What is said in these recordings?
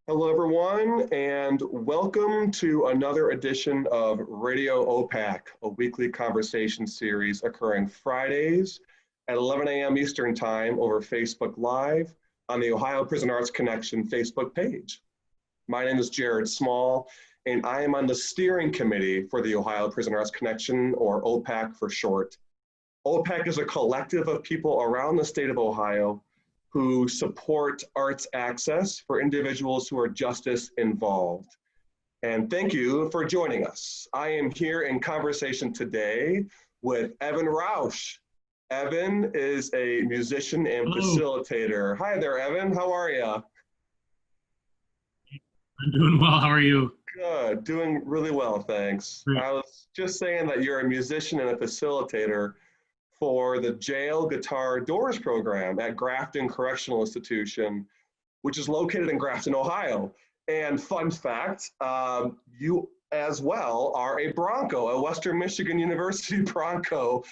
Hello, everyone, and welcome to another edition of Radio OPAC, a weekly conversation series occurring Fridays at 11 a.m. Eastern Time over Facebook Live on the Ohio Prison Arts Connection Facebook page. My name is Jared Small, and I am on the steering committee for the Ohio Prison Arts Connection, or OPAC for short. OPAC is a collective of people around the state of Ohio who support arts access for individuals who are justice involved. And thank you for joining us. I am here in conversation today with Evan Rausch. Evan is a musician and facilitator. Hi there, Evan. How are you? I'm doing well. How are you? Good. Doing really well, thanks. Great. I was just saying that you're a musician and a facilitator for the Jail Guitar Doors program at Grafton Correctional Institution, which is located in Grafton, Ohio. And fun fact, you as well are a Bronco, a Western Michigan University Bronco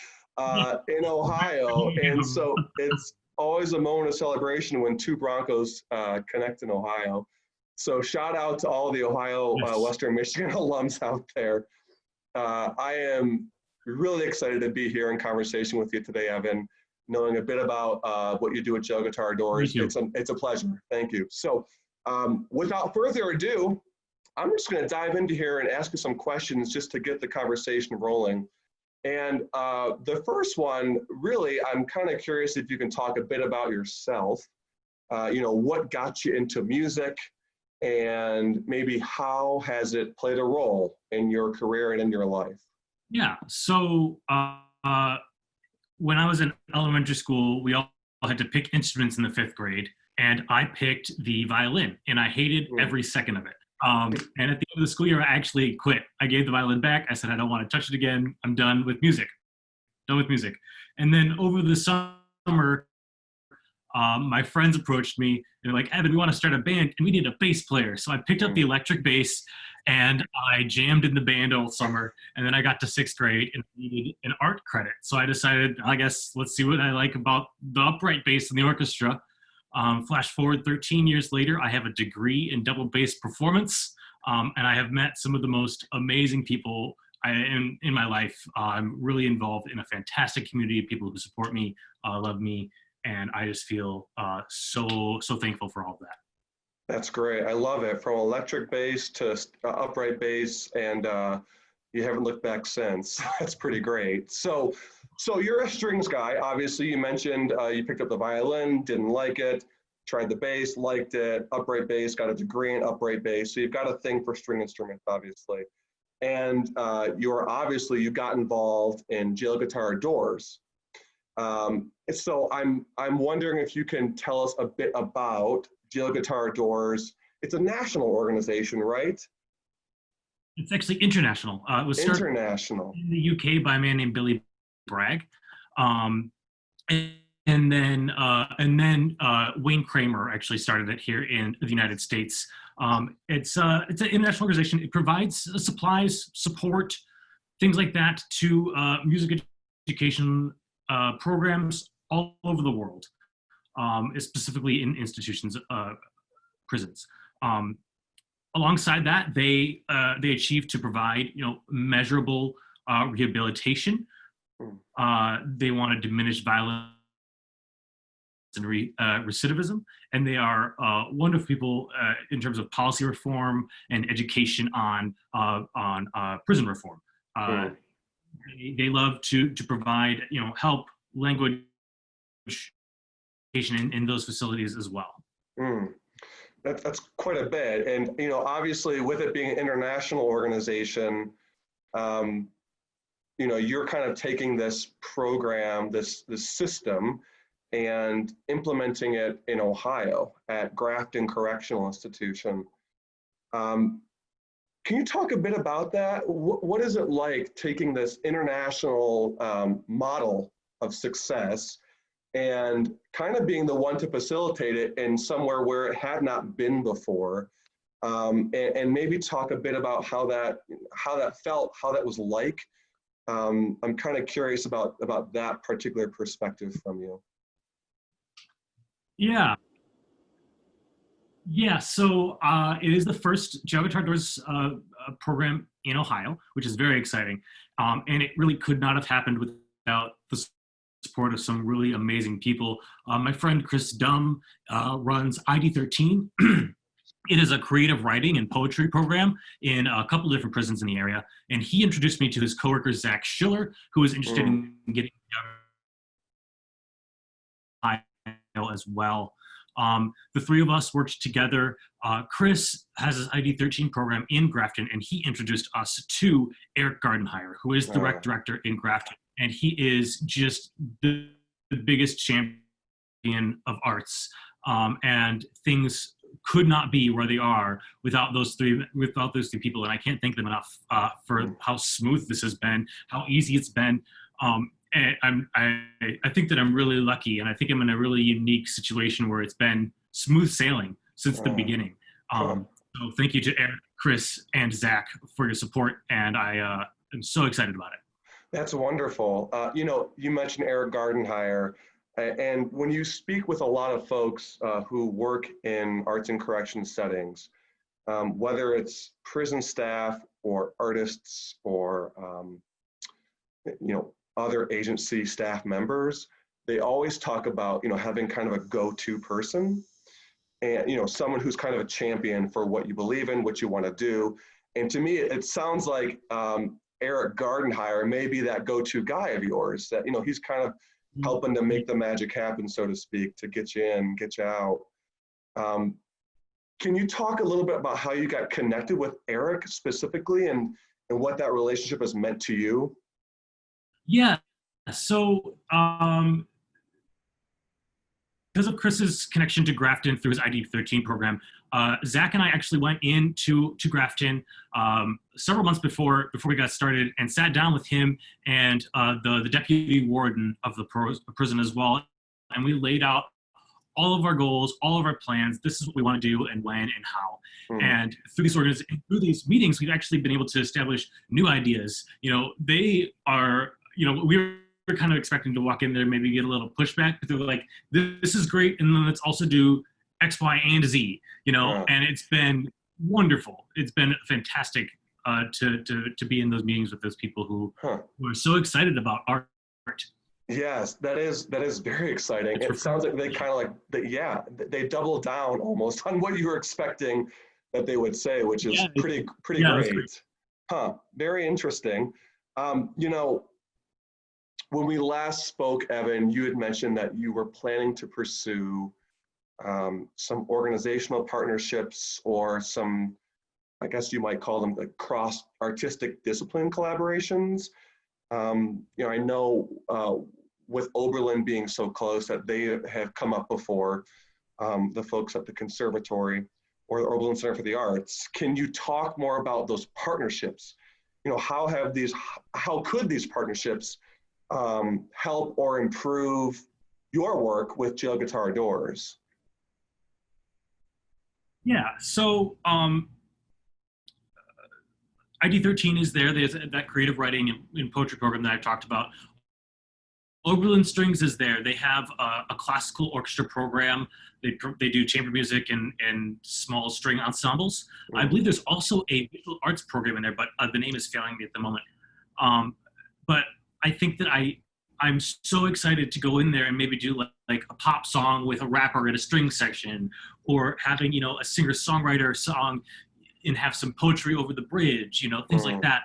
in Ohio. And so it's always a moment of celebration when two Broncos connect in Ohio. So shout out to all the Ohio Western Michigan alums out there. I am really excited to be here in conversation with you today, Evan, knowing a bit about what you do at Jail Guitar Doors. It's a pleasure. Thank you. So without further ado, I'm just going to dive into here and ask you some questions just to get the conversation rolling. And the first one, really, I'm kind of curious if you can talk a bit about yourself, what got you into music, and maybe how has it played a role in your career and in your life? Yeah, so when I was in elementary school, we all had to pick instruments in the 5th grade, and I picked the violin, and I hated every second of it. And at the end of the school year, I actually quit. I gave the violin back. I said, I don't want to touch it again. I'm done with music. And then over the summer, my friends approached me. They're like, Evan, we want to start a band, and we need a bass player. So I picked up the electric bass, and I jammed in the band all summer. And then I got to 6th grade and needed an art credit. So I decided, I guess, let's see what I like about the upright bass in the orchestra. Flash forward 13 years later, I have a degree in double bass performance. And I have met some of the most amazing people in my life. I'm really involved in a fantastic community of people who support me, love me. And I just feel so thankful for all of that. That's great. I love it. From electric bass to upright bass, and you haven't looked back since. That's pretty great. So you're a strings guy. Obviously, you mentioned you picked up the violin, didn't like it, tried the bass, liked it, upright bass, got a degree in upright bass. So you've got a thing for string instruments, obviously. And you got involved in Jail Guitar Doors. So I'm wondering if you can tell us a bit about Jail Guitar Doors. It's a national organization, right? It's actually international. It was started international in the UK by a man named Billy Bragg, and then Wayne Kramer actually started it here in the United States. It's an international organization. It provides supplies, support, things like that to music education programs all over the world, specifically in institutions, prisons. Alongside that, they achieve to provide measurable rehabilitation. They want to diminish violence and recidivism, and they are wonderful people in terms of policy reform and education on prison reform. They love to provide help, language education in those facilities as well. That's quite a bit, and obviously with it being an international organization, you're kind of taking this program, this system, and implementing it in Ohio at Grafton Correctional Institution. Can you talk a bit about that? What is it like taking this international model of success and kind of being the one to facilitate it in somewhere where it had not been before, and maybe talk a bit about how that felt, how that was like. I'm kind of curious about that particular perspective from you. Yeah. Yeah, so it is the first Jail Guitar Doors program in Ohio, which is very exciting. And it really could not have happened without the support of some really amazing people. My friend Chris Dumm runs ID13. It is a creative writing and poetry program in a couple of different prisons in the area. And he introduced me to his coworker, Zach Schiller, who was interested Mm. in getting as well. The three of us worked together. Chris has his ID13 program in Grafton, and he introduced us to Eric Gardenhire, who is the rec director in Grafton. And he is just the biggest champion of arts. And things could not be where they are without those three people. And I can't thank them enough for how smooth this has been, how easy it's been. And I think that I'm really lucky, and I think I'm in a really unique situation where it's been smooth sailing since the beginning. So thank you to Eric, Chris, and Zach for your support, and I am so excited about it. That's wonderful. You mentioned Eric Gardenhire, and when you speak with a lot of folks who work in arts and corrections settings, whether it's prison staff or artists or other agency staff members, they always talk about having kind of a go-to person, and someone who's kind of a champion for what you believe in, what you want to do. And to me, it sounds like Eric Gardenhire may be that go-to guy of yours, that he's kind of helping to make the magic happen, so to speak, to get you in, get you out. Can you talk a little bit about how you got connected with Eric specifically, and what that relationship has meant to you? Yeah. So because of Chris's connection to Grafton through his ID13 program, Zach and I actually went into Grafton several months before we got started, and sat down with him and the deputy warden of the prison as well, and we laid out all of our goals, all of our plans. This is what we want to do, and when and how. And through these meetings, we've actually been able to establish new ideas. They are, we were kind of expecting to walk in there, maybe get a little pushback, but they were like, this is great, and then let's also do X, Y, and Z, and it's been wonderful. It's been fantastic to be in those meetings with those people who are so excited about art. Yes, that is very exciting. It sounds like they kind of they double down almost on what you were expecting that they would say, which is pretty great. Very interesting. When we last spoke, Evan, you had mentioned that you were planning to pursue some organizational partnerships, or some, I guess you might call them, the cross artistic discipline collaborations. I know with Oberlin being so close that they have come up before, the folks at the conservatory or the Oberlin Center for the Arts. Can you talk more about those partnerships? How could these partnerships help or improve your work with Jail Guitar Doors? Yeah, so ID13 is there. There's that creative writing and poetry program that I talked about. Oberlin Strings is there. They have a classical orchestra program. They do chamber music and small string ensembles. I believe there's also a visual arts program in there, but the name is failing me at the moment. But I think that I'm so excited to go in there and maybe do like a pop song with a rapper in a string section, or having a singer-songwriter song and have some poetry over the bridge, things like that.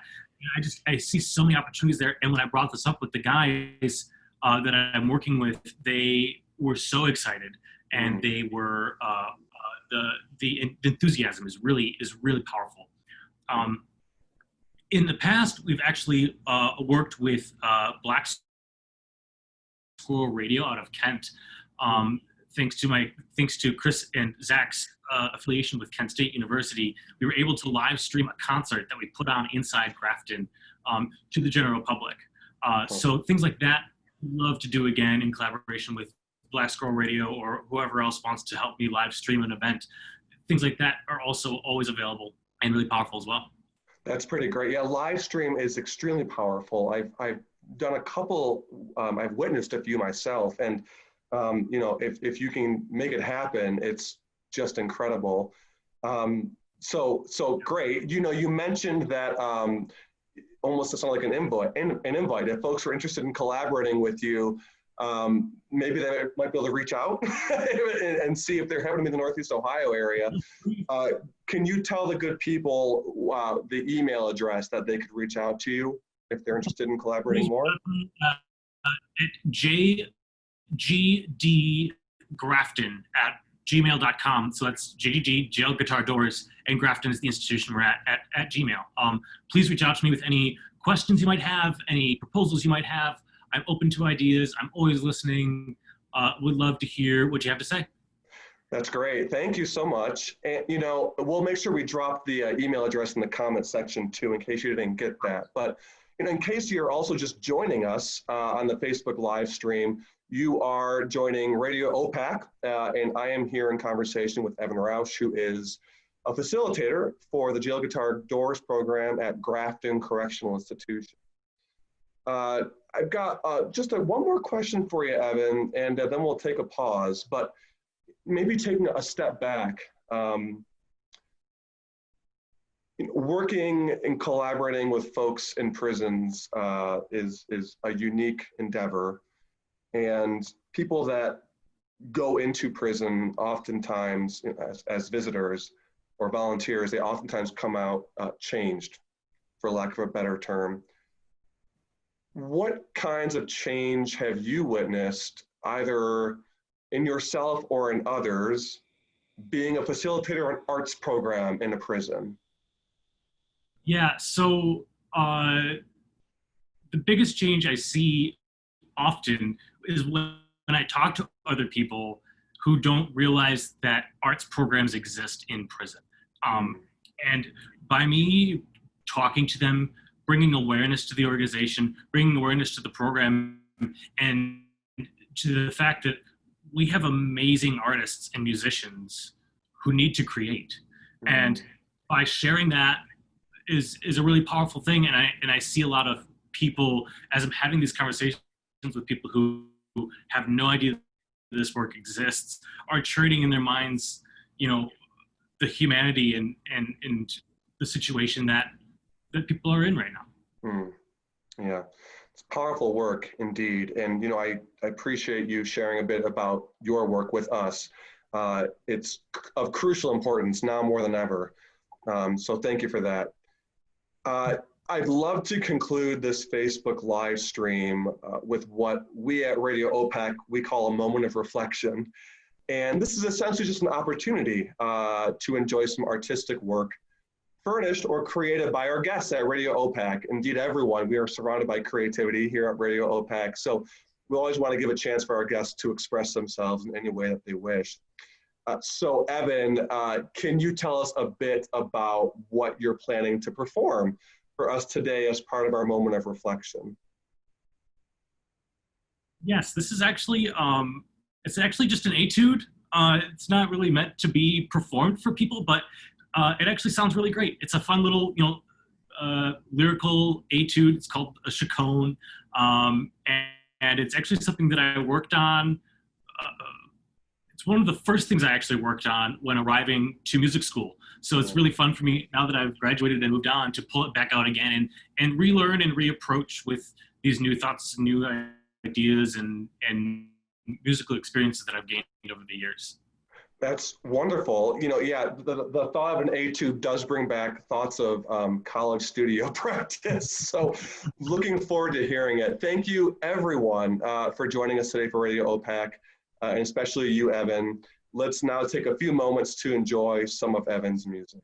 I see so many opportunities there. And when I brought this up with the guys that I'm working with, they were so excited, and they were the enthusiasm is really powerful. In the past, we've actually worked with Black Squirrel Radio out of Kent. Thanks to Chris and Zach's affiliation with Kent State University, we were able to live stream a concert that we put on inside Grafton to the general public. So things like that, love to do again in collaboration with Black Squirrel Radio or whoever else wants to help me live stream an event. Things like that are also always available and really powerful as well. That's pretty great. Yeah, live stream is extremely powerful. I've done a couple, I've witnessed a few myself, and if you can make it happen, it's just incredible. So great. You mentioned that almost sound like an invite. If folks are interested in collaborating with you, maybe they might be able to reach out and see if they're happening in the Northeast Ohio area. Can you tell the good people the email address that they could reach out to you if they're interested in collaborating more? jgdgrafton@gmail.com. So that's JGG, Jail Guitar Doors, and Grafton is the institution we're at Gmail. Please reach out to me with any questions you might have, any proposals you might have. I'm open to ideas. I'm always listening. Would love to hear what you have to say. That's great. Thank you so much. And, we'll make sure we drop the email address in the comment section too, in case you didn't get that. But, in case you're also just joining us on the Facebook live stream, you are joining Radio OPAC, and I am here in conversation with Evan Roush, who is a facilitator for the Jail Guitar Doors program at Grafton Correctional Institution. I've got just one more question for you, Evan, and then we'll take a pause. But maybe taking a step back, working and collaborating with folks in prisons is a unique endeavor. And people that go into prison oftentimes as visitors or volunteers, they oftentimes come out changed, for lack of a better term. What kinds of change have you witnessed, either in yourself or in others, being a facilitator of an arts program in a prison? Yeah, so the biggest change I see often is when I talk to other people who don't realize that arts programs exist in prison. And by me talking to them, bringing awareness to the organization, bringing awareness to the program, and to the fact that we have amazing artists and musicians who need to create. Mm-hmm. And by sharing that is a really powerful thing. And I see a lot of people, as I'm having these conversations with people who have no idea this work exists, are trading in their minds, the humanity and the situation that people are in right now. Yeah, it's powerful work indeed. And, I appreciate you sharing a bit about your work with us. It's of crucial importance now more than ever. So thank you for that. I'd love to conclude this Facebook live stream with what we at Radio OPAC, we call a moment of reflection. And this is essentially just an opportunity to enjoy some artistic work furnished or created by our guests at Radio OPAC. Indeed, everyone, we are surrounded by creativity here at Radio OPAC. So we always want to give a chance for our guests to express themselves in any way that they wish. So Evan, can you tell us a bit about what you're planning to perform for us today as part of our moment of reflection? Yes, this is actually, it's actually just an etude. It's not really meant to be performed for people, but it actually sounds really great. It's a fun little, lyrical etude. It's called a chaconne, and it's actually something that I worked on. It's one of the first things I actually worked on when arriving to music school. So it's really fun for me now that I've graduated and moved on to pull it back out again and relearn and reapproach with these new thoughts, new ideas, and musical experiences that I've gained over the years. That's wonderful. The thought of an etude does bring back thoughts of college studio practice. So looking forward to hearing it. Thank you, everyone, for joining us today for Radio OPAC, and especially you, Evan. Let's now take a few moments to enjoy some of Evan's music.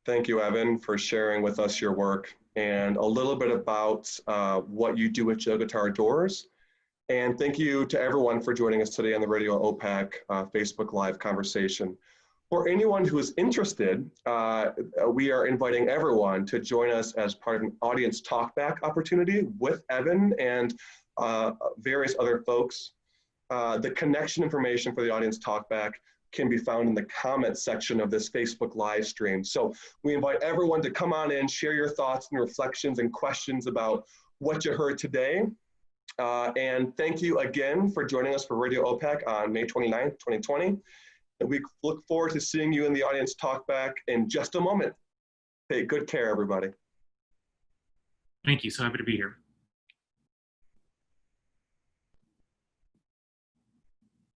Thank you, Evan, for sharing with us your work and a little bit about what you do with Jail Guitar Doors. And thank you to everyone for joining us today on the Radio OPAC Facebook Live conversation. For anyone who is interested, we are inviting everyone to join us as part of an audience talkback opportunity with Evan and various other folks. The connection information for the audience talkback can be found in the comment section of this Facebook live stream. So we invite everyone to come on in, share your thoughts and reflections and questions about what you heard today. And thank you again for joining us for Radio OPAC on May 29th, 2020. And we look forward to seeing you in the audience talkback in just a moment. Take good care, everybody. Thank you. So happy to be here.